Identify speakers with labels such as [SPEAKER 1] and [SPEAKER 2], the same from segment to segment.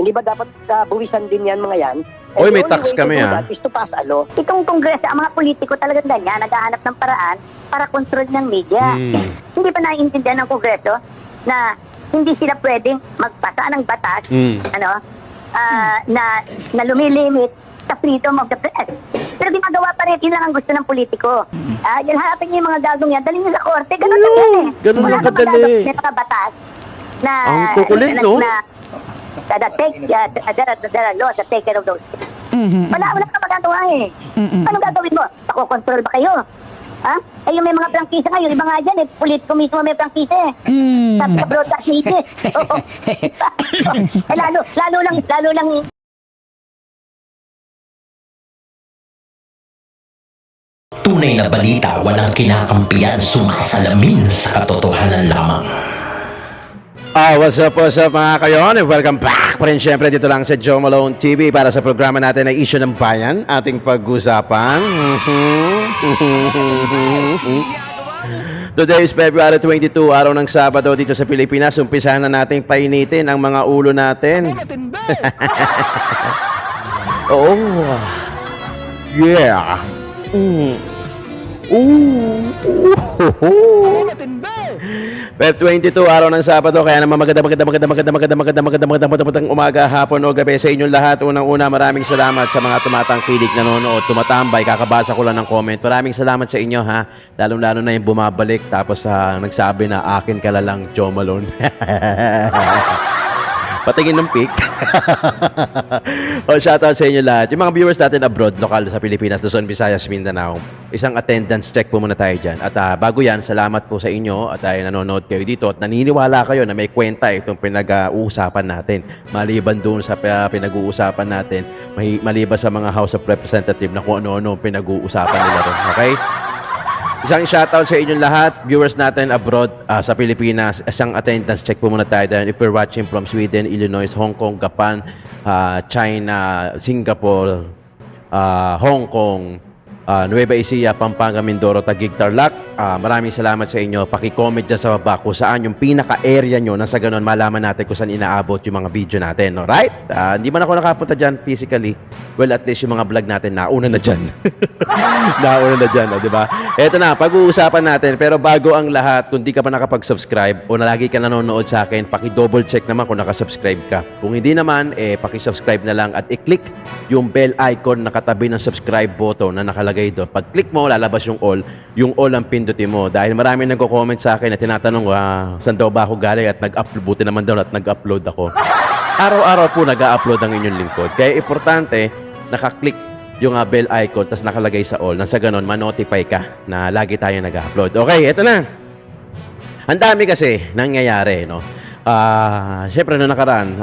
[SPEAKER 1] Hindi ba dapat buwisan din yan mga yan?
[SPEAKER 2] Oy, may tax kami
[SPEAKER 1] Is to pass a law.
[SPEAKER 3] Itong kongreso, ang mga politiko talagang ganyan, naghahanap ng paraan para control ng media. Hindi pa naiintindihan ng kongreso na hindi sila pwedeng magpasa ng batas na lumilimit sa freedom of the press. Pero ginagawa pa rin, yun lang ang gusto ng politiko. Yan, harapin niyo yung mga gagong yan, dalhin niyo sa korte, ganun lang yan eh.
[SPEAKER 2] Ganun lang kadali.
[SPEAKER 3] May mga batas na
[SPEAKER 2] ang kukulit, no?
[SPEAKER 3] There are laws that take care of those. Wala ka magagawa eh. Anong gagawin mo? Pakokontrol ba kayo? Ha? Eh yung may mga prangkisa ngayon, iba nga dyan eh, politiko mismo may prangkisa eh. Sabi sa broadcast media. Lalo lang
[SPEAKER 4] Tunay na balita, walang kinakampiyan, sumasalamin sa katotohanan lamang.
[SPEAKER 2] What's up mga kayon? Welcome back pa rin syempre dito lang sa Joe Malone TV para sa programa natin na Issue ng Bayan, ating pag-usapan. Today is February 22, araw ng Sabado dito sa Pilipinas. Umpisahan na nating painitin ang mga ulo natin. Oo. Yeah. Pero 22 araw ng Sabado, kaya naman magandang umaga, hapon o gabi sa inyong lahat. Unang-una, maraming salamat sa mga tumatangkilik, nanonood, tumatambay, kakabasa ko lang ng comment. Maraming salamat sa inyo ha, lalong-lalo na yung bumabalik tapos nagsabi na akin ka lang Joe Malone. Patingin ng pic. Shoutout sa inyo lahat. Yung mga viewers natin abroad, lokal sa Pilipinas, Luzon, Visayas, Mindanao. Isang attendance check po muna tayo dyan. At bago yan, salamat po sa inyo at nanonood kayo dito at naniniwala kayo na may kwenta itong pinag-uusapan natin. Maliban doon sa pinag-uusapan natin, maliban sa mga House of Representatives na kung ano-ano pinag-uusapan nila rin. Okay? Isang shoutout sa inyong lahat, viewers natin abroad sa Pilipinas. Isang attendance check po muna tayo dahil if you're watching from Sweden, Illinois, Hong Kong, Japan, China, Singapore, Hong Kong, Nueva Ecija, Pampanga, Mindoro, Taguig, Tarlac. Maraming salamat sa inyo. Paki-comment dyan sa baba kung saan yung pinaka-area nyo na sa ganun malaman natin kung saan inaabot yung mga video natin. Alright? Hindi man ako nakapunta dyan physically. Well, at least yung mga vlog natin nauna na dyan. Nauna na dyan, diba? Eto na, pag-uusapan natin. Pero bago ang lahat, kung di ka pa nakapag-subscribe o lagi ka nanonood sa akin, paki-double check naman kung nakasubscribe ka. Kung hindi naman, paki-subscribe na lang at i-click yung bell icon na katabi ng subscribe button na nakalagay doon. Pag click mo, lalabas yung all ang pindutin mo. Dahil marami nagko-comment sa akin na tinatanong, saan daw ba ako galing at nag-upload, buti naman daw at nag-upload ako. Araw-araw po nag-upload ang inyong lingkod. Kaya importante, nakaklik yung bell icon tapos nakalagay sa all. Nang sa ganun, ma-notify ka na lagi tayo nag-upload. Okay, eto na. Ang dami kasi nangyayari, no? Siyempre nung nakaraan,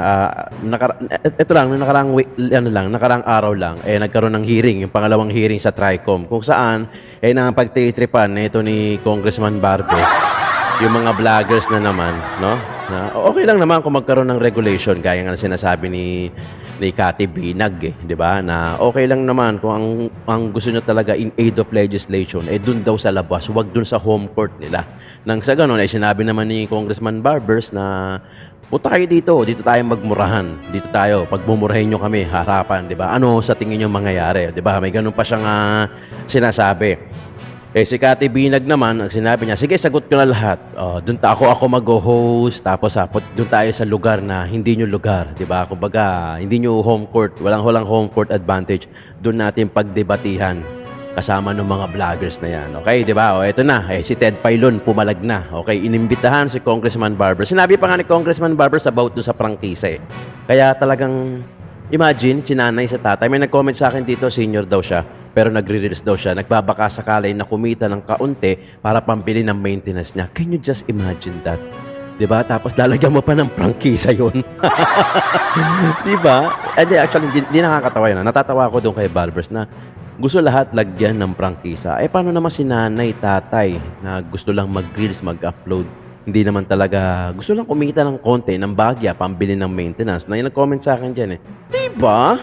[SPEAKER 2] nakarang araw lang, nagkaroon ng hearing, yung pangalawang hearing sa TRICOM, kung saan, napagtitripan ito ni Congressman Barbes, yung mga vloggers na naman, no? Na, okay lang naman kung magkaroon ng regulation, gaya nga sinasabi ni Cathy Binag, di ba? Na okay lang naman kung ang gusto nyo talaga in aid of legislation, dun daw sa labas, huwag dun sa home court nila. Nang sa ganun, sinabi naman ni Congressman Barbers na punta kayo dito tayo magmurahan. Dito tayo, pagmumurahin nyo kami, harapan, di ba? Ano sa tingin nyo mangyayari? Di ba? May ganun pa siyang sinasabi. Si Cathy Binag naman, ang sinabi niya, sige, sagot ko na lahat. Doon ako mag-host, tapos doon tayo sa lugar na hindi nyo lugar, di ba? Kumbaga, hindi nyo home court, walang home court advantage. Doon natin pagdebatihan kasama ng mga vloggers na yan. Okay, di ba? Ito na, si Ted Filon pumalag na. Okay, inimbitahan si Congressman Barbers. Sinabi pa nga ni Congressman Barbers about doon sa prangkisa. Kaya talagang, imagine, sinanay sa tatay. May nag-comment sa akin dito, senior daw siya. Pero nagre-release daw siya, nagbabaka sakali na kumita ng kaunti para pambili ng maintenance niya. Can you just imagine that? Diba? Tapos lalagyan mo pa ng prangkisa yun. Diba? Actually, hindi nakakatawa yun. Natatawa ako doon kay Barbers na gusto lahat lagyan ng prangkisa. Paano naman si nanay, tatay na gusto lang mag-reels, mag-upload? Hindi naman talaga, gusto lang kumita ng konti, ng bagya, pambili ng maintenance. Na yung nag-comment sa akin dyan Diba?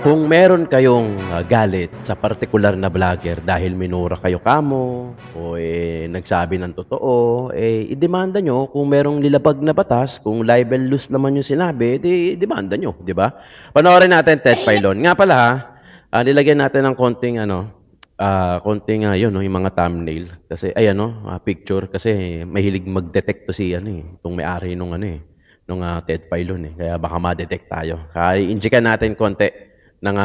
[SPEAKER 2] Kung meron kayong galit sa partikular na vlogger dahil minura kayo kamo o nagsabi ng totoo, i-demanda nyo kung merong nilabag na batas, kung libel loose naman yung sinabi, demanda nyo, di ba? Panoorin natin, Ted Filon. Nga pala, nilagyan natin ng konting yun, no, yung mga thumbnail. Kasi, picture. Kasi mahilig mag-detect to si, itong may-ari nung, nung Ted Filon, Kaya baka ma-detect tayo. Kaya injikan natin konti ng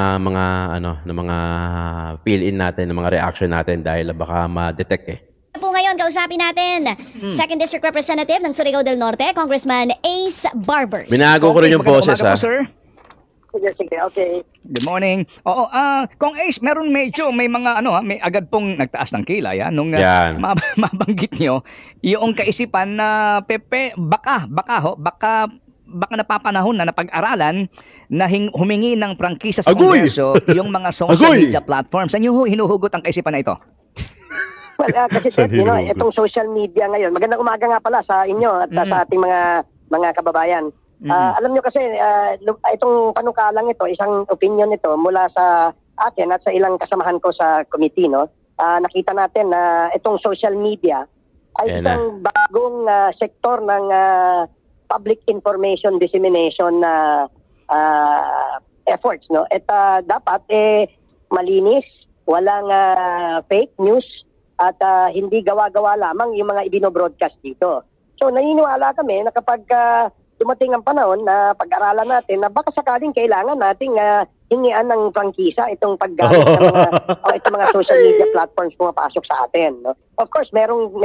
[SPEAKER 2] mga fill-in natin, ng mga reaction natin dahil baka ma-detect
[SPEAKER 5] Po ngayon, kausapin natin, Second District Representative ng Surigao del Norte, Congressman Ace Barbers.
[SPEAKER 2] Binago ko rin yung boses,
[SPEAKER 6] Magandang umaga po, sir.
[SPEAKER 1] Sige, okay.
[SPEAKER 6] Good morning. Oo, Kung Ace, may mga may agad pong nagtaas ng kilay nung
[SPEAKER 2] Yan.
[SPEAKER 6] mabanggit nyo yung kaisipan na baka napapanahon na napag-aralan na humingi ng prangkisa sa
[SPEAKER 2] Agoy!
[SPEAKER 6] Kongreso yung mga social
[SPEAKER 2] Agoy!
[SPEAKER 6] media platforms. Saan nyo hinuhugot ang kaisipan na ito?
[SPEAKER 1] Well, kasi
[SPEAKER 2] Saan
[SPEAKER 1] Ted,
[SPEAKER 2] hinuhugot?
[SPEAKER 1] itong social media ngayon, magandang umaga nga pala sa inyo at sa ating mga kababayan. Alam nyo kasi, itong panukalang ito, isang opinion ito mula sa akin at sa ilang kasamahan ko sa committee, no? Nakita natin na itong social media ay
[SPEAKER 2] Yan
[SPEAKER 1] isang bagong sektor ng public information dissemination na efforts, no? At dapat malinis, walang fake news at hindi gawa-gawa lamang yung mga ibino-broadcast dito. So naniniwala kami na kapag dumating ang panahon na pag-aralan natin na baka sakaling kailangan nating hingian ng prangkisa itong paggamit ng itong mga social media platforms pumapasok sa atin, no? Of course, merong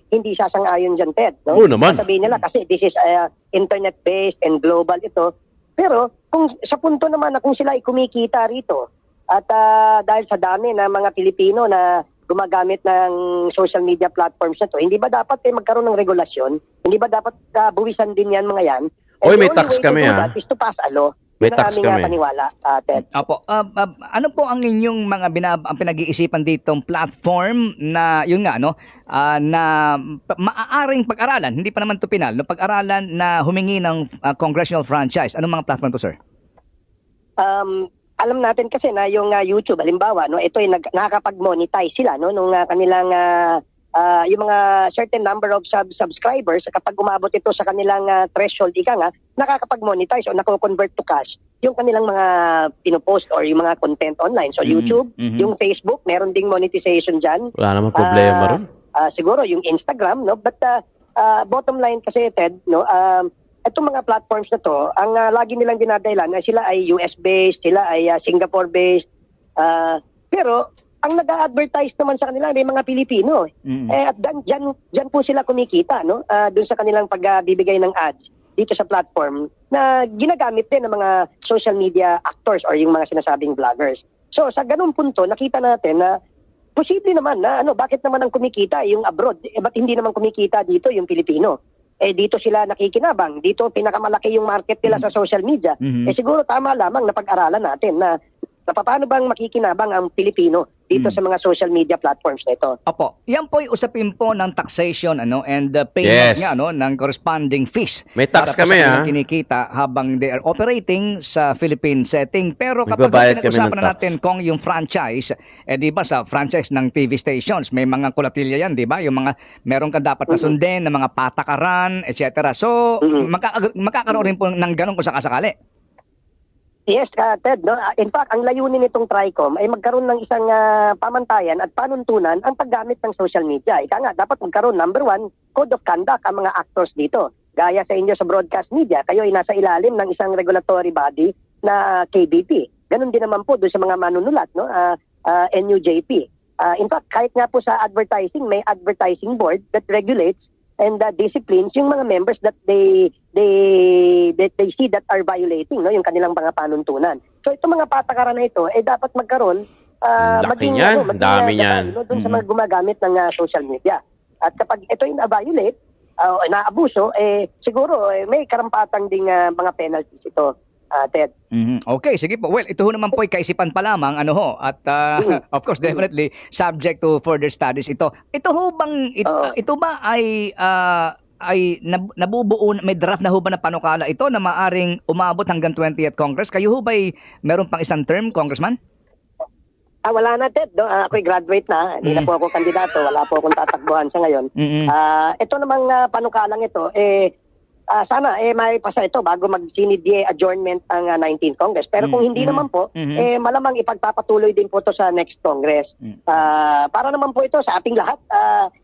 [SPEAKER 1] hindi sasang-ayon diyan, Ted, no?
[SPEAKER 2] Oo naman.
[SPEAKER 1] Sabihin nila kasi this is internet-based and global ito. Pero kung sa punto naman na kung sila ay kumikita rito at dahil sa dami ng mga Pilipino na gumagamit ng social media platforms na to, hindi ba dapat magkaroon ng regulasyon? Hindi ba dapat buwisan din yan mga yan?
[SPEAKER 2] Oy,
[SPEAKER 1] And
[SPEAKER 2] may
[SPEAKER 1] the only
[SPEAKER 2] tax
[SPEAKER 1] way to
[SPEAKER 2] kami,
[SPEAKER 1] do
[SPEAKER 2] ah.
[SPEAKER 1] that is to pass a law.
[SPEAKER 2] May
[SPEAKER 1] Yun ang
[SPEAKER 2] tax
[SPEAKER 1] aming
[SPEAKER 2] kami.
[SPEAKER 1] paniwala, Ted.
[SPEAKER 6] Opo. Ano po ang inyong mga ang pinag-iisipan ditong platform na yun nga na maaaring pag-aralan, hindi pa naman to pinal, no, pag-aralan na humingi ng congressional franchise. Anong mga platform to, sir?
[SPEAKER 1] Alam natin kasi na yung YouTube, halimbawa, no, ito ay nakakapag-monetize sila, no, nung kanilang yung mga certain number of subscribers, kapag umabot ito sa kanilang threshold, nakakapag-monetize o nako-convert to cash yung kanilang mga pinopost or yung mga content online. So YouTube, yung Facebook, meron ding monetization dyan.
[SPEAKER 2] Wala namang problema ron.
[SPEAKER 1] Siguro yung Instagram, no, but bottom line kasi, Ted, no, itong mga platforms na to, ang lagi nilang dinadahilan na sila ay US-based, sila ay Singapore-based, pero ang nag-a-advertise naman sa kanila may mga Pilipino. At dyan po sila kumikita, no? Doon sa kanilang pagbibigay ng ads dito sa platform na ginagamit din ng mga social media actors or yung mga sinasabing vloggers. So sa ganung punto, nakita natin na posible naman na bakit naman ang kumikita yung abroad? Ba't hindi naman kumikita dito yung Pilipino? Dito sila nakikinabang. Dito pinakamalaki yung market nila sa social media. Siguro tama lamang na pag-aralan natin na paano bang makikinabang ang Pilipino dito sa mga social media platforms na ito.
[SPEAKER 6] Opo. Yan po yung usapin po ng taxation and the payment
[SPEAKER 2] Yes.
[SPEAKER 6] ng corresponding fees.
[SPEAKER 2] May tax
[SPEAKER 6] para po
[SPEAKER 2] kami,
[SPEAKER 6] sa kanilang kinikita habang they are operating sa Philippine setting. Pero kapag
[SPEAKER 2] Magbabayad kami
[SPEAKER 6] pinag-usapan
[SPEAKER 2] ng
[SPEAKER 6] na
[SPEAKER 2] tax.
[SPEAKER 6] natin kung yung franchise, di ba sa franchise ng TV stations, may mga kulatilya yan, di ba? Yung mga meron ka dapat na sundin, na mga patakaran, etc. So, magkakaroon rin po ng ganun kung sakasakali.
[SPEAKER 1] Yes, Ted. No? In fact, ang layunin nitong TRICOM ay magkaroon ng isang pamantayan at panuntunan ang paggamit ng social media. Ika nga, dapat magkaroon, number one, code of conduct ang mga actors dito. Gaya sa inyo sa broadcast media, kayo ay nasa ilalim ng isang regulatory body na KBP. Ganon din naman po doon sa mga manunulat, no? NUJP. In fact, kahit nga po sa advertising, may advertising board that regulates and disciplines yung mga members that they see that are violating, no, yung kanilang mga panuntunan. So itong mga patakaran na ito dapat magkaroon
[SPEAKER 2] Laki niyan, dami niyan.
[SPEAKER 1] No, doon sa mga gumagamit ng social media. At kapag ito yung na-violate o naabuso, siguro may karampatang ding mga penalties ito, Ted.
[SPEAKER 6] Okay, sige po. Well, ito ho naman po ay kaisipan pa lamang, at of course, definitely subject to further studies ito. Ito ho bang, ito ba ay nabubuo, may draft na ho ba na panukala ito na maaring umabot hanggang 20th Congress? Kayo ho ba'y meron pang isang term, Congressman?
[SPEAKER 1] Wala na, Ted. No? Ako'y graduate na. Hindi na po ako kandidato. Wala po akong tatakbuhan sa ngayon. Ito namang panukalang ito, sana may pasa ito bago mag-sinidye adjournment ang 19th Congress. Pero kung hindi naman po, malamang ipagpapatuloy din po ito sa next Congress. Para naman po ito sa ating lahat.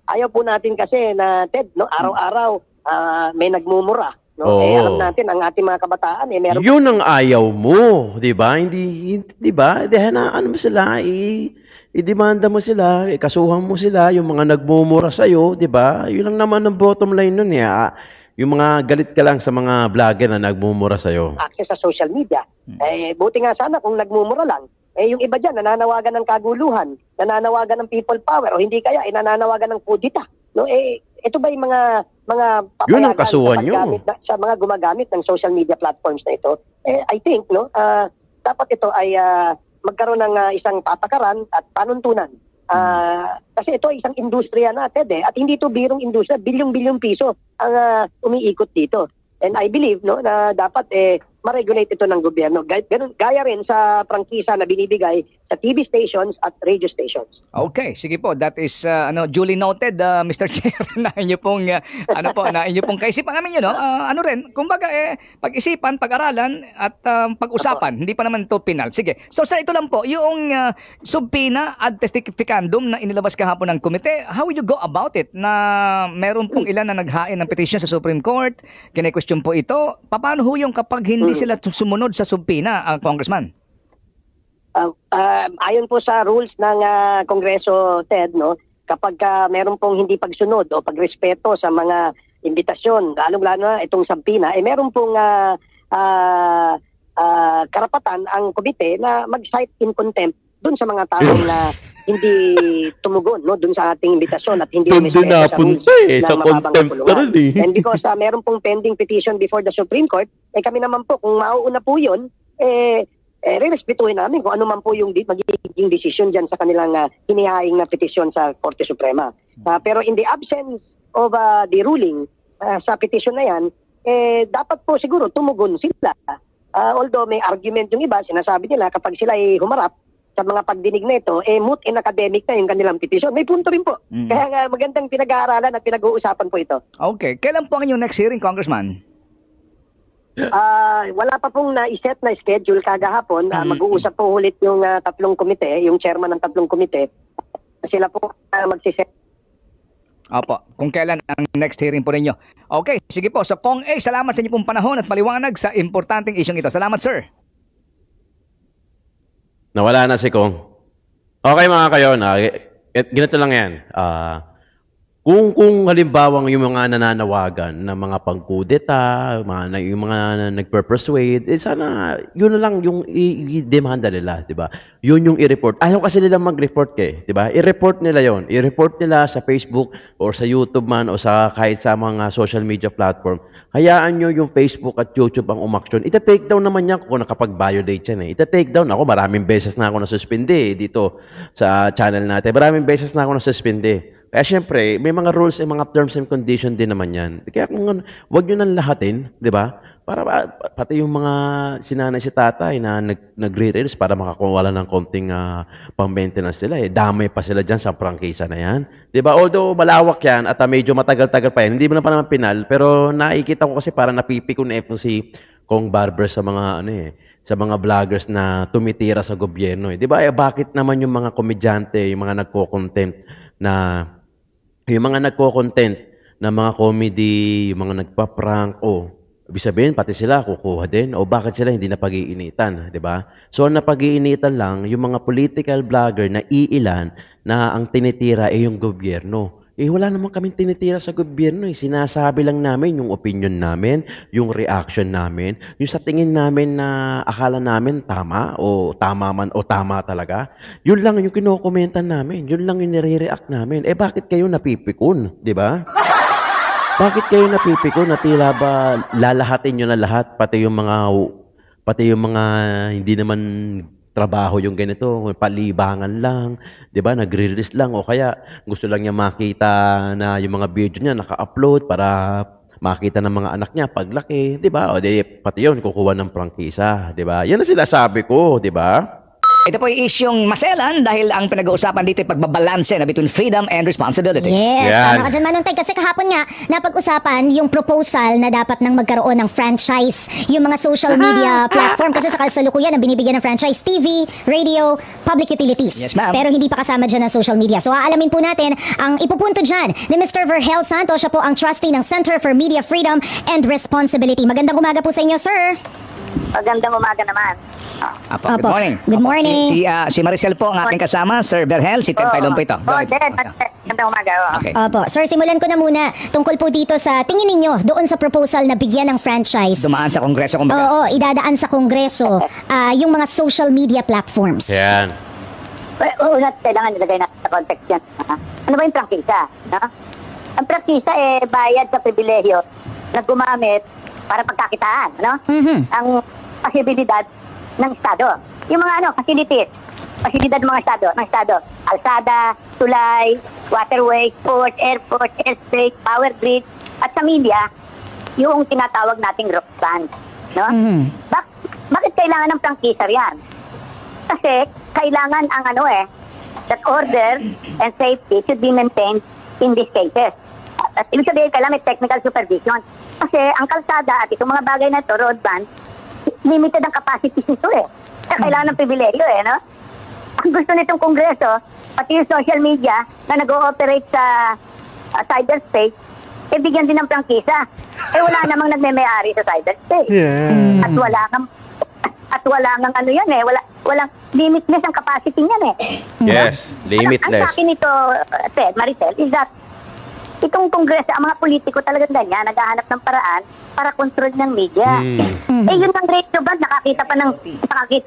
[SPEAKER 1] Ayaw po natin kasi na, Ted, no, araw-araw may nagmumura. No?
[SPEAKER 2] Oo.
[SPEAKER 1] Alam natin ang ating mga kabataan meron
[SPEAKER 2] Yun ang ayaw mo, 'di ba? Hindi 'di ba? Dahil na ano mo sila, i-demanda mo sila, ikasuhan mo sila yung mga nagmumura sa iyo, 'di ba? Yun lang naman ang bottom line nun yung mga galit ka lang sa mga vlogger na nagmumura sa iyo.
[SPEAKER 1] access sa social media. Buti nga sana kung nagmumura lang. Yung iba dyan, nananawagan ng kaguluhan, nananawagan ng people power, o hindi kaya, nananawagan ng kudita. No, ito ba yung mga
[SPEAKER 2] Yun ang
[SPEAKER 1] papayagan
[SPEAKER 2] kasuhan nyo.
[SPEAKER 1] sa mga gumagamit ng social media platforms na ito? I think, no, dapat ito ay magkaroon ng isang patakaran at panuntunan. Kasi ito ay isang industriya natin at hindi ito birong industriya, bilyong-bilyong piso ang umiikot dito. And I believe no na dapat ma-regulate ito ng gobyerno. Gaya rin sa prangkisa na binibigay sa TV stations at radio stations.
[SPEAKER 6] Okay, sige po. That is duly noted, Mr. Chair. na inyo pong kaisipan namin yun, no? Ano rin, kumbaga pag-isipan, pag-aralan at pag-usapan. Hindi pa naman to pinal. Sige. So sa ito lang po, yung subpoena ad testificandum na inilabas kahapon ng komite, how will you go about it? Na meron pong ilan na naghain ng petition sa Supreme Court, kine-question po ito. Paano ho yung kapag hindi sila sumunod sa subpoena, Congressman?
[SPEAKER 1] Ayon po sa rules ng Kongreso, Ted, no, kapag meron pong hindi pagsunod o pagrespeto sa mga imbitasyon, lalong-lalo na itong subpoena, meron pong karapatan ang komite na mag-cite in contempt dun sa mga taong na hindi tumugon no dun sa ating imbitasyon at hindi
[SPEAKER 2] Doon
[SPEAKER 1] sa rules
[SPEAKER 2] sa
[SPEAKER 1] ng mababang
[SPEAKER 2] contempt
[SPEAKER 1] kapulungan.
[SPEAKER 2] na rin
[SPEAKER 1] And because meron pong pending petition before the Supreme Court, kami naman po, kung mauuna po yun, re-respetuhin namin kung ano man po yung magiging decision dyan sa kanilang hinihaing na petition sa Korte Suprema. Pero in the absence of the ruling sa petition na yan, dapat po siguro tumugon sila. Although may argument yung iba, sinasabi nila kapag sila ay humarap sa mga pagdinig na ito, moot in academic na yung kanilang petition. May punto rin po. Kaya nga magandang pinag-aaralan at pinag-uusapan po ito.
[SPEAKER 6] Okay. Kailan po ang inyong next hearing, Congressman?
[SPEAKER 1] Wala pa pong na-set na schedule kagahapon. Mag-uusap po ulit yung tatlong komite, yung chairman ng tatlong komite. Sila po magsiset.
[SPEAKER 6] Opo, kung kailan ang next hearing po ninyo. Okay, sige po. So, Kong A, salamat sa inyo pong panahon at paliwanag sa importanteng isyong ito. Salamat, sir.
[SPEAKER 2] Nawala na si Kong. Okay mga kayo, ganito lang yan. Kung halimbawa yung mga nananawagan na mga pangkudeta, yung mga nagper-persuade, sana yun na lang yung i-demanda nila, di ba? Yun yung i-report. Ayaw kasi nila mag-report di ba? I-report nila yon. I-report nila sa Facebook or sa YouTube man o sa kahit sa mga social media platform. Hayaan nyo yung Facebook at YouTube ang umaksyon. Ita-take down naman yan kung nakapag-violate yan. Ita-take down ako. Maraming beses na ako nasuspindi dito sa channel natin. Maraming beses na ako nasuspindi. Kaya syempre, may mga rules and mga terms and conditions din naman yan. Kaya kung wag nyo nang lahatin, di ba? Para pati yung mga sinanay si tatay na nagre-release para makakuwala ng konting pang-maintenance nila. Damay pa sila dyan sa prangkisa na yan. Di ba? Although malawak yan at medyo matagal-tagal pa yan, hindi mo na pa naman pinal, pero nakikita ko kasi parang napipikon na ito si Kong Barber sa mga sa mga vloggers na tumitira sa gobyerno. Di ba? Bakit naman yung mga komedyante, yung mga nagko-content na mga comedy, yung mga nagpa-prank, ibig sabihin, pati sila kukuha din. O bakit sila hindi napag-iinitan, di ba? So, napag-iinitan lang yung mga political vlogger na iilan na ang tinitira yung gobyerno. Wala naman kaming tinitira sa gobyerno. Sinasabi lang namin yung opinion namin, yung reaction namin, yung sa tingin namin na akala namin tama o tama man o tama talaga. Yun lang yung kinokomentan namin. Yun lang yung nire-react namin. Bakit kayo napipikon? Di ba? Bakit kayo napipikon na tila ba lalahatin nyo na lahat, pati yung mga hindi naman trabaho yung ganito, palibangan lang, 'di ba? Nagre-release lang o kaya gusto lang niya makita na yung mga video niya naka-upload para makita ng mga anak niya paglaki, 'di ba? O di pati 'yon kukuha ng prangkisa, 'di ba? Yan ang sinasabi ko, 'di ba?
[SPEAKER 6] Ito po yung isyong maselan dahil ang pinag-uusapan dito ay pagbabalanse na between freedom and responsibility.
[SPEAKER 5] Yes,
[SPEAKER 2] Yan.
[SPEAKER 5] tama ka dyan, Manuntay. Kasi kahapon nga, napag-usapan yung proposal na dapat nang magkaroon ng franchise yung mga social media platform. Kasi sa kasalukuyan, ang binibigyan ng franchise, TV, radio, public utilities.
[SPEAKER 6] Yes, ma'am.
[SPEAKER 5] Pero hindi pa kasama dyan ang social media. So, aalamin po natin ang ipupunto dyan ni Mr. Vergel Santos. Siya po ang trustee ng Center for Media Freedom and Responsibility. Magandang umaga po sa inyo, sir.
[SPEAKER 3] Magandang umaga naman.
[SPEAKER 6] Apo, good
[SPEAKER 5] Apo.
[SPEAKER 6] morning.
[SPEAKER 5] Good morning.
[SPEAKER 6] Si Maricel po ang ating kasama, Sir Vergel, si Ted Pailon po ito. Go ahead.
[SPEAKER 3] Magandang umaga.
[SPEAKER 6] Okay.
[SPEAKER 5] Opo. Sir, simulan ko na muna. Tungkol po dito sa tingin ninyo doon sa proposal na bigyan ng franchise.
[SPEAKER 6] Dumaan sa Kongreso, kumbaga.
[SPEAKER 5] Oo, idadaan sa Kongreso yung mga social media platforms.
[SPEAKER 2] Yan.
[SPEAKER 3] Una, kailangan nilagay natin sa context yan. Ano ba yung prangkisa? No? Ang prangkisa bayad sa pribilehyo na gumamit para pagkakitaan. Ano? Ang posibilidad ng Estado. Yung mga facilities. Pasilidad ng mga Estado. Alsada, tulay, waterways, ports, airport, airspace, power grid, at sa media, yung tinatawag nating rock band. No? Bakit kailangan ng prangkisa yan? Kasi kailangan ang that order and safety should be maintained in these cases. At ibig sabihin, kailangan may technical supervision. Kasi ang kalsada at itong mga bagay na ito, road band, limited ang capacity nito Kaya kailangan ng pribilehyo no? Ang gusto nitong Kongreso, pati yung social media na nag-ooperate sa cyberspace, bigyan din ng prangkisa. Wala namang nagme-may-ari sa cyberspace.
[SPEAKER 2] Yeah.
[SPEAKER 3] At wala nang walang limitless ang capacity niyan
[SPEAKER 2] Yes,
[SPEAKER 3] Ang
[SPEAKER 2] limitless.
[SPEAKER 3] sa akin nito, Ted, Maricel, is that itong Kongreso, ang mga politiko talagang ganyan, naghahanap ng paraan para control ng media. Yun ang radio band, nakakita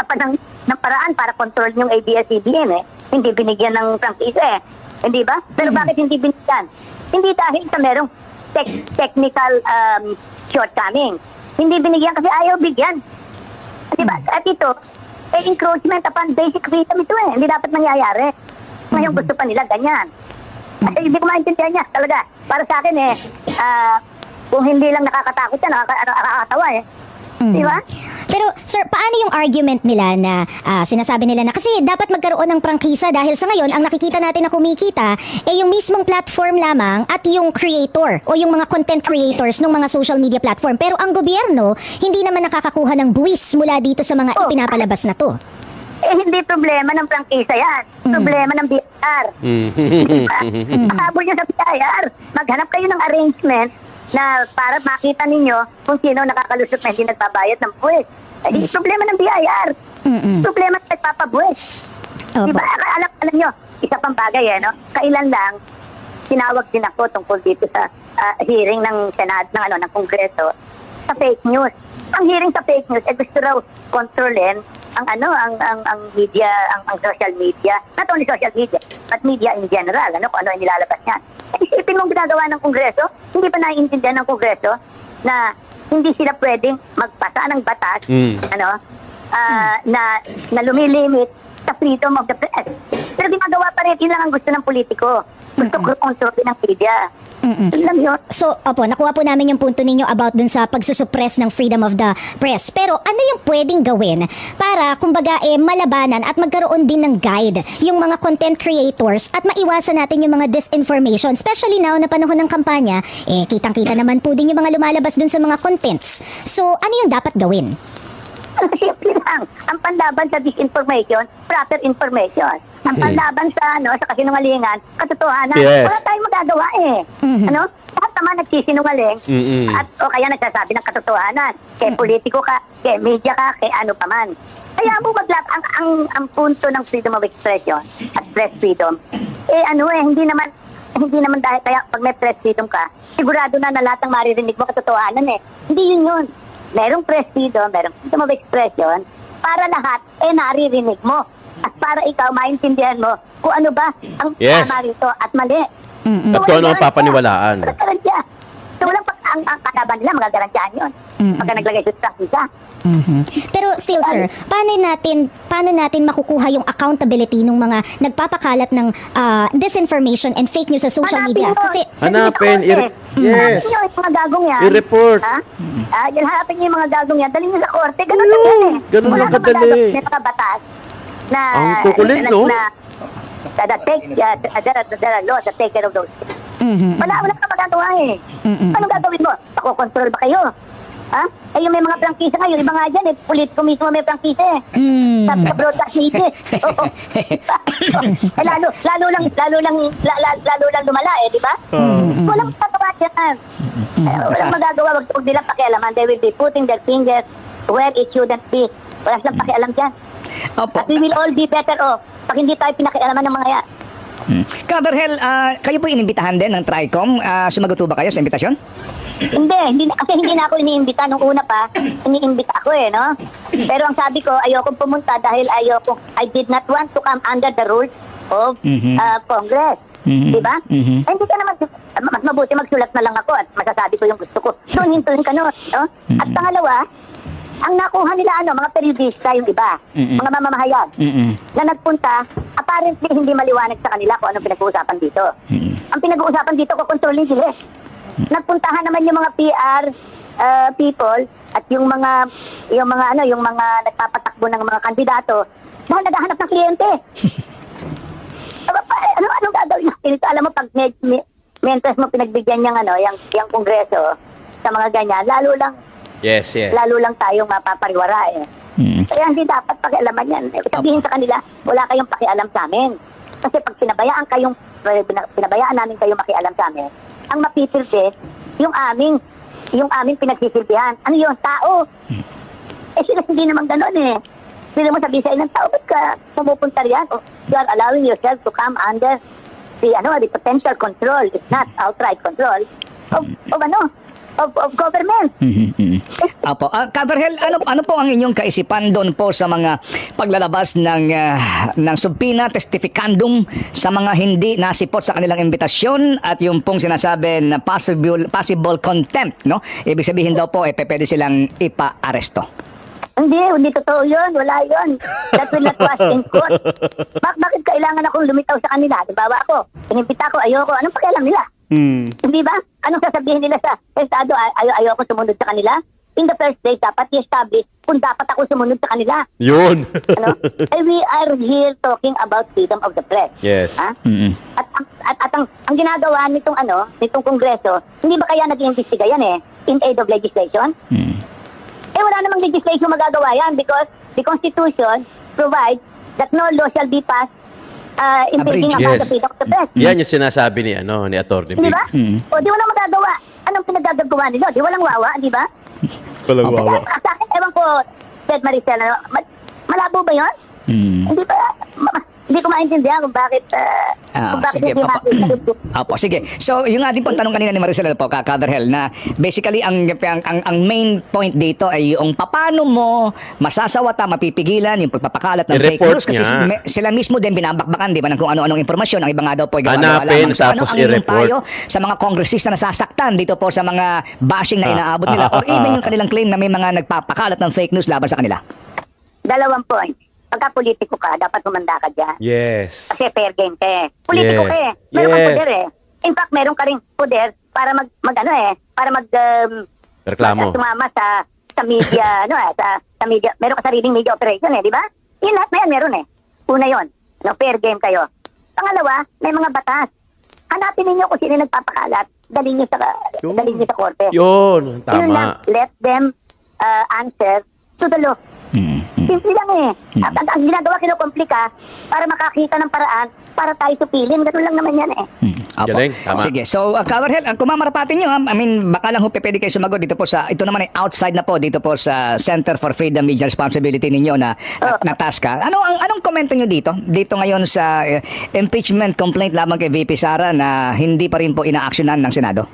[SPEAKER 3] pa ng paraan para control yung ABS-CBN Hindi binigyan ng prangkisa Hindi ba? Pero bakit hindi binigyan? Hindi dahil sa merong technical shortcoming. Hindi binigyan kasi ayaw bigyan. Diba? At ito, encroachment upon basic freedom ito Hindi dapat nangyayari. Ngayon gusto pa nila ganyan. At hindi ko maintindihan niya talaga. Para sa akin kung hindi lang nakakatakot yan, nakakatawa Diba?
[SPEAKER 5] Pero sir, paano yung argument nila na sinasabi nila na kasi dapat magkaroon ng prangkisa dahil sa ngayon ang nakikita natin na kumikita yung mismong platform lamang at yung creator o yung mga content creators ng mga social media platform. Pero ang gobyerno hindi naman nakakakuha ng buwis mula dito sa mga ipinapalabas na to.
[SPEAKER 3] Hindi problema ng prangkisa yan. Problema ng BIR. Pahabol nyo sa BIR. Maghanap kayo ng arrangement na para makita ninyo kung sino nakakalusot na hindi nagbabayad ng buwis. Problema ng BIR. Problema ng nagpapabuwis. Diba? Alam nyo, isa pang bagay Kailan lang, sinawag din ako tungkol dito sa hearing ng Senado, ng Kongreso, sa fake news. Ang hearing sa fake news, gusto raw kontrolin ang media, ang social media, not only social media, but media in general, kung ano ang nilalabas niyan. Isipin mong ginagawa ng Kongreso, hindi pa naiintindihan ng Kongreso na hindi sila pwedeng magpasa ng batas, na lumilimit sa freedom of the press. Pero ginagawa pa rin, yun lang ang gusto ng politiko. Gusto ko kontrolin ng media. Alam nyo?
[SPEAKER 5] So, nakuha po namin yung punto ninyo about dun sa pagsusuppress ng freedom of the press. Pero ano yung pwedeng gawin para, kumbaga, malabanan at magkaroon din ng guide yung mga content creators at maiwasan natin yung mga disinformation, especially now na panahon ng kampanya, kitang-kita naman po din yung mga lumalabas dun sa mga contents. So, ano yung dapat gawin?
[SPEAKER 3] Simple lang. Ang panlaban sa disinformation, proper information. Ang panlaban sa kasinungalingan, katotohanan.
[SPEAKER 2] Yes.
[SPEAKER 3] Wala tayong magagawa Lahat naman nagsisinungaling at o kaya nagsasabi ng katotohanan. Kaya politiko ka, kaya media ka, kaya ano pa man. Kaya mo ang punto ng freedom of expression at press freedom, hindi naman dahil kaya pag may press freedom ka, sigurado na lahat ng maririnig mo katotohanan Hindi yun. Merong press freedom, merong freedom of expression, para lahat naririnig mo. At para ikaw maintindihan mo kung ano ba ang
[SPEAKER 2] Yes.
[SPEAKER 3] tama rito at mali.
[SPEAKER 2] At kung ano ang papaniwalaan.
[SPEAKER 3] So walang ang kataban nila, mga garantiyahan yun. Pagka naglagay sa prangkisa.
[SPEAKER 5] Pero still sir, paano natin makukuha yung accountability ng mga nagpapakalat ng disinformation and fake news sa social media? Kasi
[SPEAKER 2] Hanapin, yes.
[SPEAKER 3] Hanapin nyo yung mga gagong yan.
[SPEAKER 2] I-report.
[SPEAKER 3] Ha? Yan, hanapin nyo yung mga gagong yan. Dalhin nyo sa korte. Ganun lang yan eh.
[SPEAKER 2] Ganun
[SPEAKER 3] Wala
[SPEAKER 2] lang
[SPEAKER 3] namang
[SPEAKER 2] kadali.
[SPEAKER 3] gagawin. May mga batas na...
[SPEAKER 2] Ang kukulit, no?
[SPEAKER 3] There are laws that take care of those. Wala ka magagawa eh. Anong gagawin mo? Pakokontrol ba kayo? Ha? Eh yung may mga prangkisa ngayon, iba nga dyan eh, politiko mismo may prangkisa eh. Sabi sa broadcast media. Lalo lang lumala eh, di ba? Walang magagawa dyan. Walang magagawa, wag nilang pakialaman. They will be putting their fingers where it shouldn't be. Wala silang pakialam dyan.
[SPEAKER 6] Opo.
[SPEAKER 3] At we will all be better off pag hindi tayo pinakialaman ng mga yan.
[SPEAKER 6] Kaverhel, kayo po inimbitahan din ng TRICOM. Sumagot ba kayo sa imbitasyon?
[SPEAKER 3] Kasi hindi na ako iniimbita nung una pa. Iniimbita ako eh, no? Pero ang sabi ko, ayokong pumunta dahil I did not want to come under the rules of Congress. Diba? Eh, hindi ka naman, mas mabuti magsulat na lang ako at masasabi ko yung gusto ko. Hintuin ka no? At pangalawa, ang nakuha nila mga periodista yung iba, mga mamamahayag, na nagpunta, apparently hindi maliwanag sa kanila kung anong pinag-uusapan dito. Ang pinag-uusapan dito, kukontrolin sila. Nagpuntahan naman yung mga PR people at yung mga nagpapatakbo ng mga kandidato dahil naghahanap ng kliyente. Anong gagawin natin ito? Alam mo, pag mentres mo pinagbigyan yung kongreso sa mga ganyan, lalo lang tayong mapapariwara eh. Kaya hindi dapat pakialaman yan. Sabihin sa kanila, wala kayong pakialam sa amin. Kasi pag pinabayaan namin kayong makialam sa amin, ang mapipilde, yung aming pinagsisilbihan. Ano yun? Tao. Eh sila hindi naman gano'n eh. Sila mo sabihin sa ilang tao, ba't ka pumupunta riyan? You are allowing yourself to come under the potential control, if not outright control, of government.
[SPEAKER 6] Apo. Kaverhel, ano po ang inyong kaisipan doon po sa mga paglalabas ng subpoena testificandum sa mga hindi nasipot sa kanilang imbitasyon at yung pong sinasabi na possible contempt, no? Ibig sabihin daw po, pwede silang ipa-aresto.
[SPEAKER 3] Hindi totoo yun. Wala yun. That will not pass in court. Bakit kailangan akong lumitaw sa kanila? Dibawa ako. Inimbita ko, ayoko. Anong pakialam nila? Hindi ba? Anong sasabihin nila sa estado? Ayoko sumunod sa kanila? In the first place, dapat i-establish kung dapat ako sumunod sa kanila.
[SPEAKER 2] Yun.
[SPEAKER 3] We are here talking about freedom of the press.
[SPEAKER 2] Yes.
[SPEAKER 3] Ha? At ang ginagawa nitong kongreso, hindi ba kaya nag-iimbestiga yan in aid of legislation? Wala namang legislation magagawa yan because the Constitution provides that no law shall be passed impinging upon the freedom of the press.
[SPEAKER 2] Yan yung sinasabi ni Atty.
[SPEAKER 3] Di ba? O di walang magagawa. Anong pinagagagawa nila? Di walang wawa, di ba?
[SPEAKER 2] Walang wawa.
[SPEAKER 3] Sa akin, ewan ko, Ted Maricel, malabo ba yun? Hindi ba? Hindi ko maintindihan kung bakit
[SPEAKER 6] sige,
[SPEAKER 3] hindi makita.
[SPEAKER 6] Apo, sige. So, yung nga din po tanong kanina ni Maricel po, Kaverhel, na basically ang main point dito ay yung paano mo masasawata, mapipigilan yung pagpapakalat ng fake news kasi sila mismo din binabakbakan, di ba, ng kung ano-anong impormasyon. Ang iba nga daw po ay gawa-gawa lamang. So, ano ang inyong payo sa mga kongresista na sasaktan dito po sa mga bashing na inaabot nila or even yung kanilang claim na may mga nagpapakalat ng fake news laban sa kanila?
[SPEAKER 3] 2 point. Pagka politiko ka, dapat kumanda ka dyan.
[SPEAKER 2] Yes.
[SPEAKER 3] Kasi fair game ka eh. Politiko ka eh. Meron kang poder eh. In fact, meron ka rin poder para
[SPEAKER 2] reklamo.
[SPEAKER 3] Sumama sa media, sa media. Meron ka sariling media operation eh, di ba? Yung lahat na yan, meron eh. Una yun. Fair game kayo. Pangalawa, may mga batas. Hanapin ninyo kung sino nagpapakalat. Dalhin nyo sa korte.
[SPEAKER 2] Yun, tama.
[SPEAKER 3] Yun lang, let them answer to the law. Simple lang eh. At ang ginagawa kinukomplika para makakita ng paraan para tayo supilin. Ganun lang naman yan eh.
[SPEAKER 2] Galing, tama.
[SPEAKER 6] Sige. So, Kaverhel, kung mamarapatin nyo, I mean, baka lang pwede kayo sumagot dito po sa, ito naman ay outside na po, dito po sa Center for Freedom Media Responsibility ninyo na TASCA. Anong komento nyo dito? Dito ngayon sa impeachment complaint lamang kay VP Sara na hindi pa rin po inaaksyonan ng Senado?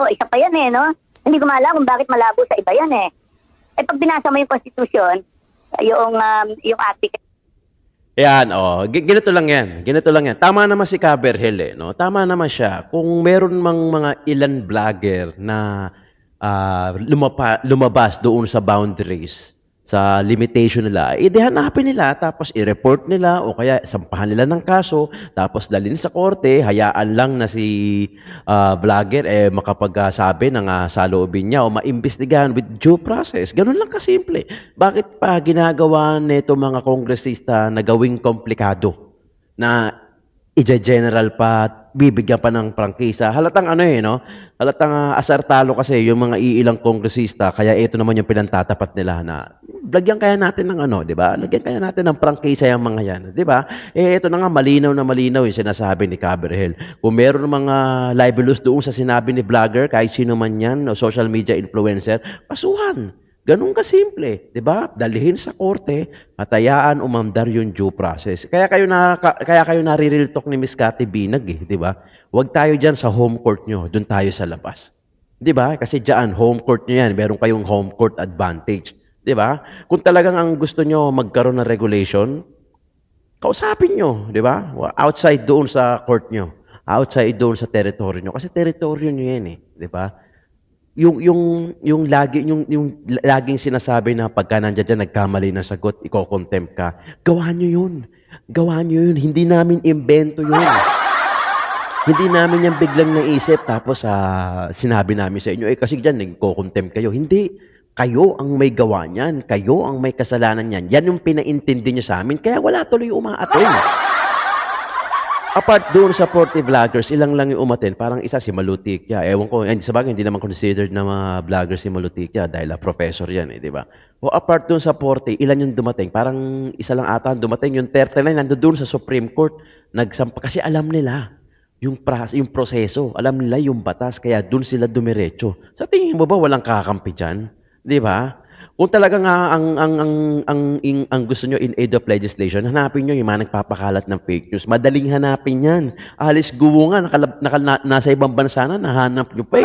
[SPEAKER 3] Isa pa yan eh, no? Hindi ko maalam kung bakit malabo sa iba yan eh. Pag binasa mo yung Constitution, yung article
[SPEAKER 2] Yan, oh, ganito lang yan. Ganito lang yan. Tama naman si Caberhel eh, no? Tama naman siya. Kung meron mang mga ilan vlogger na lumabas doon sa boundaries, sa limitation nila, di hanapin nila, tapos i-report nila o kaya sampahan nila ng kaso, tapos dalhin sa korte, hayaan lang na si vlogger makapagsabi ng saloobin niya o maimbestigahan with due process. Ganun lang kasimple. Bakit pa ginagawa nito mga kongresista na gawing komplikado? Na ija-general pa, bibigyan pa ng prangkisa. Halatang no? Halatang asartalo kasi yung mga iilang kongresista, kaya ito naman yung pinantatapat nila na lagyan kaya natin ng di ba? Lagyan kaya natin ng prangkisa yung mga yan, di ba? Ito na nga, malinaw na malinaw yung sinasabi ni Caberhel. Kung meron mga libelous doon sa sinabi ni vlogger, kahit sino man yan, o social media influencer, pasuhan. Ganun kasimple, 'di ba? Dalhin sa korte at hayaan umandar yung due process. Kaya kayo nare-real talk ni Miss Cathy Binag, 'di ba? Huwag tayo diyan sa home court nyo, doon tayo sa labas. 'Di ba? Kasi diyan home court nyo 'yan, meron kayong home court advantage, 'di ba? Kung talagang ang gusto nyo magkaroon ng regulation, kausapin nyo, 'di ba? Outside doon sa court nyo, outside doon sa territory nyo kasi territory nyo 'yan 'di ba? Yung laging sinasabi na pagka nandiyan dyan, nagkamali na sagot, iko-contempt ka. Gawa nyo yun. Gawa nyo yun. Hindi namin invento yun. Hindi namin yan biglang naisip tapos sinabi namin sa inyo, kasi dyan, nagko-contempt kayo. Hindi. Kayo ang may gawa niyan. Kayo ang may kasalanan niyan. Yan yung pinaintindi nyo sa amin. Kaya wala tuloy umaatin. Apart doon sa 40 vloggers, ilang lang yung umaten. Parang isa si Malutikya. Ewan ko, sabagay, hindi naman considered na mga vloggers si Malutikya dahil professor yan, di ba? O apart doon sa 40, ilan yung dumating? Parang isa lang ata dumating. Yung 39, nandun doon sa Supreme Court. Nagsampa, kasi alam nila yung proseso. Alam nila yung batas, kaya doon sila dumiretso. Sa tingin mo ba walang kakampi dyan? Di ba? Kung talagang ang gusto nyo in aid of legislation, hanapin nyo yung mga nagpapakalat ng fake news. Madaling hanapin yan. Alice Guo nga, nasa ibang bansa na, nahanap nyo pa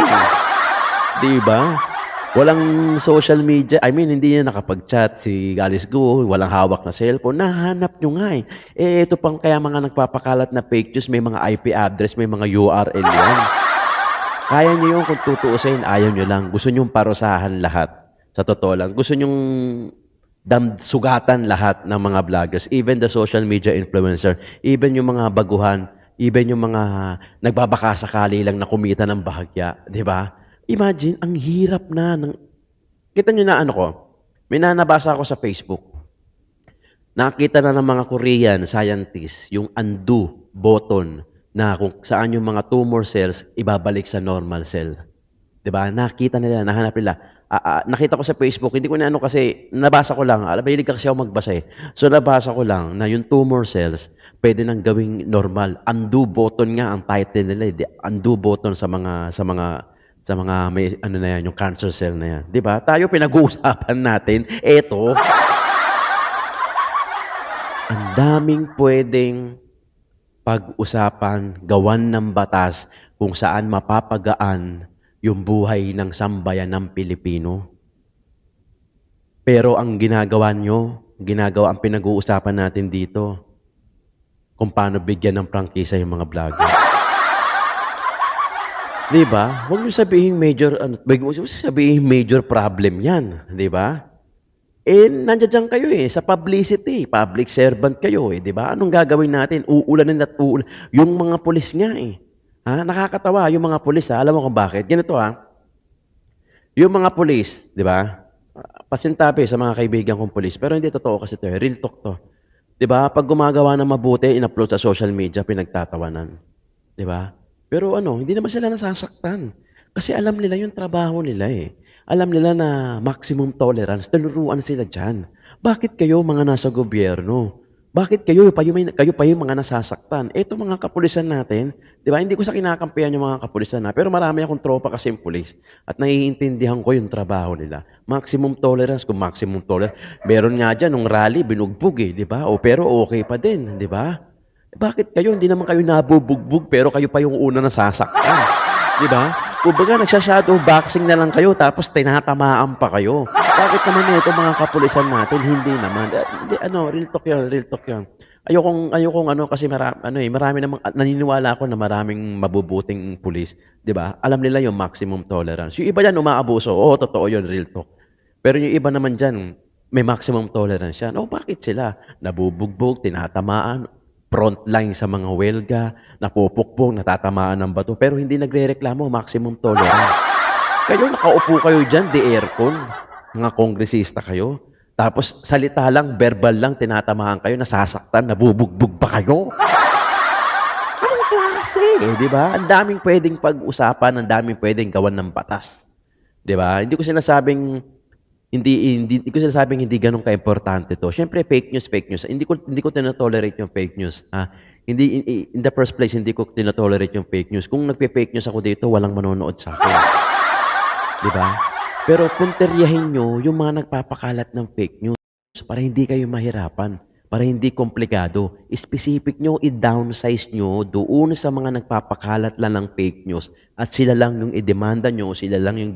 [SPEAKER 2] Diba? Walang social media. I mean, hindi niya nakapag-chat si Alice Guo. Walang hawak na cellphone. Nahanap nyo nga ito pang kaya mga nagpapakalat na fake news, may mga IP address, may mga URL yan. Kaya nyo yung kung tutuusin, ayaw nyo lang. Gusto nyo parusahan lahat. Sa totoo lang, gusto nyong sugatan lahat ng mga vloggers, even the social media influencer, even yung mga baguhan, even yung mga nagbabakasakali lang na kumita ng bahagya, di ba? Imagine, ang hirap na. Kita nyo na may nabasa ako sa Facebook. Nakita na ng mga Korean scientists yung undo button na kung saan yung mga tumor cells ibabalik sa normal cell. Di ba? Nakita nila, nahanap nila. Nakita ko sa Facebook, hindi ko na kasi nabasa ko lang. Mahilig kasi ako magbasa So nabasa ko lang na yung tumor cells pwede nang gawing normal. Undo button nga ang title nila. Undo button sa mga may na yan, yung cancer cell na yan. 'Di ba? Tayo pinag-uusapan natin eto. Ang daming pwedeng pag-usapan, gawan ng batas kung saan mapapagaan yung buhay ng sambayan ng Pilipino. Pero ang ginagawa ang pinag-uusapan natin dito, kung paano bigyan ng prangkisa yung mga vlogger. Di ba? Huwag niyo sabihin major problem yan. Di ba? Nandiyan kayo sa publicity, public servant kayo di ba? Anong gagawin natin? Uulanin at uulanin. Yung mga pulis nga nakakatawa yung mga pulis Alam mo kung bakit? Ganito Yung mga pulis, di ba? Pasintabi sa mga kaibigan kong pulis, pero hindi totoo kasi ito real talk to. Di ba? Pag gumagawa ng mabuti, in-upload sa social media, pinagtatawanan. Di ba? Pero hindi naman sila nasasaktan. Kasi alam nila yung trabaho nila Alam nila na maximum tolerance, tinuruan sila dyan. Bakit kayo mga nasa gobyerno? Bakit kayo pa yung mga nasasaktan? Ito mga kapulisan natin, di ba? Hindi ko sa kinakampihan yung mga kapulisan pero marami akong tropa kasi yung pulis at naiintindihan ko yung trabaho nila. Maximum tolerance, kung maximum tolerance. Meron nga dyan, nung rally, binugbog di ba? Pero okay pa din, di ba? Bakit kayo? Hindi naman kayo nabubugbog pero kayo pa yung una nasasaktan. Di ba? Kumbaga, nagsha-shadow boxing na lang kayo tapos tinatamaan pa kayo. Bakit naman ito mga kapulisan natin? Hindi naman. Real talk yan. ayokong ano kasi marami namang naniniwala ako na maraming mabubuting pulis, 'di ba? Alam nila yung maximum tolerance. Yung iba diyan umaabuso. Oo, totoo 'yun, real talk. Pero yung iba naman diyan, may maximum tolerance yan. O bakit sila? Nabubugbog, tinatamaan, front line sa mga welga, napupukpong, natatamaan ng bato, pero hindi nagrereklamo, maximum tolerance. Kayo, nakaupo kayo dyan, di aircon. Mga kongresista kayo. Tapos salita lang, verbal lang, tinatamaan kayo, nasasaktan, nabubugbog pa kayo. Anong klase? Di ba? Ang daming pwedeng pag-usapan, ang daming pwedeng gawan ng batas. Di ba? Hindi ko sinasabing hindi ganun ka-importante to. Siyempre, fake news. Hindi ko tinotolerate yung fake news. In the first place, hindi ko tinotolerate yung fake news. Kung nagpe-fake news ako dito, walang manonood sa akin. Di ba? Pero punteryahin nyo yung mga nagpapakalat ng fake news para hindi kayo mahirapan, para hindi komplikado. Specific nyo, i-downsize nyo doon sa mga nagpapakalat lang ng fake news at sila lang yung i-demanda nyo, sila lang yung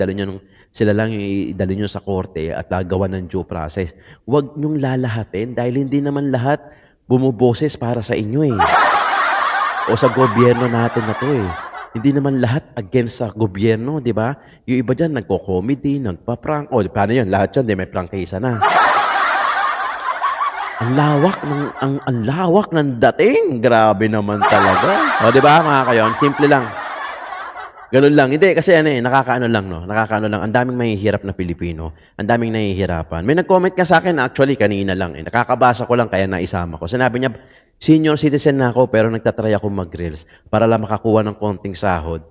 [SPEAKER 2] idali nyo sa korte at gagawa ng due process. Huwag nyong lalahatin dahil hindi naman lahat bumuboses para sa inyo eh. O sa gobyerno natin na to eh. Hindi naman lahat against sa gobyerno, di ba? Yung iba dyan, nagko-comedy, nagpa-prank. O, paano yun? Lahat dyan, may prangkisa na. Ang lawak ng dating. Grabe naman talaga. O, di ba, mga kayon? Simple lang. Ganun lang. Hindi, kasi nakakaano lang, no? Nakakaano lang. Ang daming mahihirap na Pilipino. Ang daming nahihirapan. May nag-comment ka sa akin, actually, kanina lang. Nakakabasa ko lang, kaya naisama ko. Sinabi niya, senior citizen na ako, pero nagtatry ako mag-grills para lang makakuha ng konting sahod,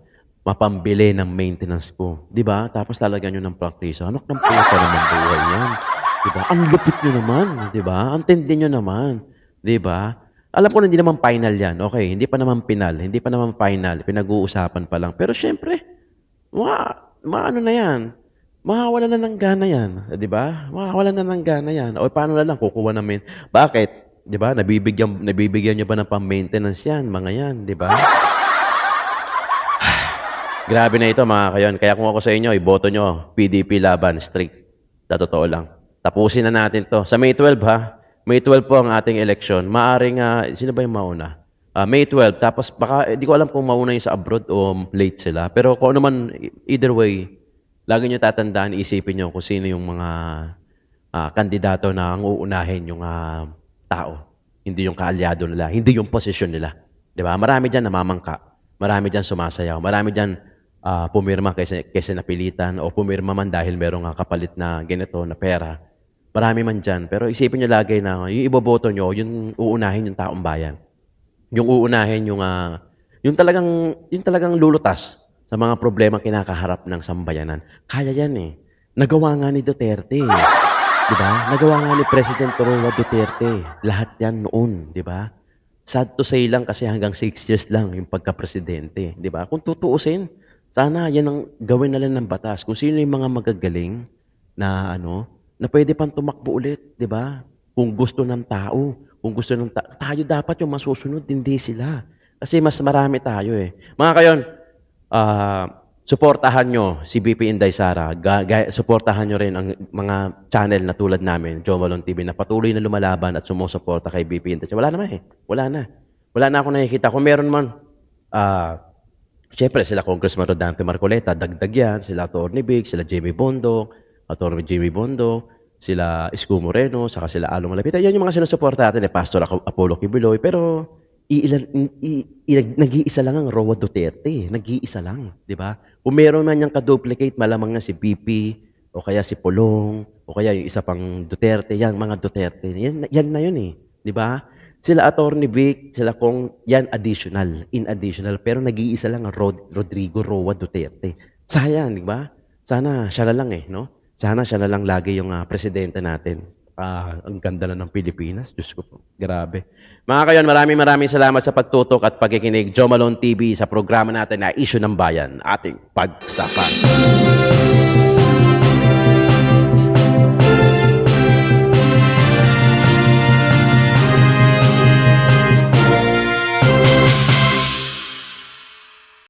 [SPEAKER 2] mapambili ng maintenance ko. Di ba? Tapos lalagyan nyo ng prangkisa. Anak ng puta naman buhay yan. Di ba? Ang lupit nyo naman. Di ba? Ang tindi nyo naman. Di ba? Alam ko na hindi naman final yan. Okay, hindi pa naman final. Hindi pa naman final. Pinag-uusapan pa lang. Pero syempre, maano na yan. Mahawalan na ng gana yan. Di ba? Mahawalan na ng gana yan. O paano na lang kukuha namin? Bakit? Di ba? Nabibigyan nyo ba ng pang-maintenance yan? Mga yan, di ba? Grabe na ito mga kayon. Kaya kung ako sa inyo, iboto nyo, PDP laban, strict. Sa totoo lang. Tapusin na natin to. Sa May 12 ha, May 12 po ang ating eleksyon. Maaring, sino ba yung mauna? May 12. Tapos baka, di ko alam kung mauna yung sa abroad o late sila. Pero kung ano man, either way, lagi nyo tatandaan, isipin nyo kung sino yung mga kandidato na ang uunahin yung tao. Hindi yung kaalyado nila. Hindi yung posisyon nila. Di ba? Marami dyan namamangka. Marami dyan sumasayaw. Marami dyan pumirma kaysa napilitan o pumirma man dahil merong kapalit na ganito na pera. Marami man dyan. Pero isipin nyo lagi na yung iboboto nyo, yung uunahin yung taong bayan. Yung uunahin yung talagang lulutas sa mga problema kinakaharap ng sambayanan. Kaya yan eh. Nagawa nga ni Duterte. Diba? Nagawa nga ni President Roa Duterte. Lahat yan noon, di ba? Sad to say lang kasi hanggang 6 years lang yung pagka-presidente, di ba? Kung tutuusin, sana yan ang gawin na lang ng batas. Kung sino yung mga magagaling na na pwede pang tumakbo ulit, di ba? Kung gusto ng tao, tayo dapat yung masusunod, hindi sila. Kasi mas marami tayo eh. Mga kayon, suportahan nyo si BP Inday Sara. Suportahan nyo rin ang mga channel na tulad namin, Joe Malone TV, na patuloy na lumalaban at sumusuporta kay BP Inday Sara. Wala naman eh. Wala na ako nakikita. Kung meron man, syempre sila Congressman Rodante Marcoleta, dagdag yan. Sila Atty. Big, sila Jimmy Bondo, sila Isko Moreno, saka sila Along Malapita. Yan yung mga sinusuporta natin Pastor Apollo Kibuloy. Pero nag-iisa lang ang Roa Duterte. Nag-iisa lang, di ba? Kung meron man niyang ka-duplicate, malamang nga si BP, o kaya si Pulong, o kaya yung isa pang Duterte, yan, mga Duterte. Yan na yun eh, di ba? Sila Atty. Vic, sila yan in additional, pero nag-iisa lang ang Rodrigo Roa Duterte. Sayang, di ba? Sana siya na lang eh, no? Sana siya na lang lagi yung presidente natin. Ang ganda na ng Pilipinas. Diyos ko po. Grabe. Mga kayon, maraming salamat sa pagtutok at pagkikinig. Joe Malone TV sa programa natin na Issue ng Bayan, ating pagsapan.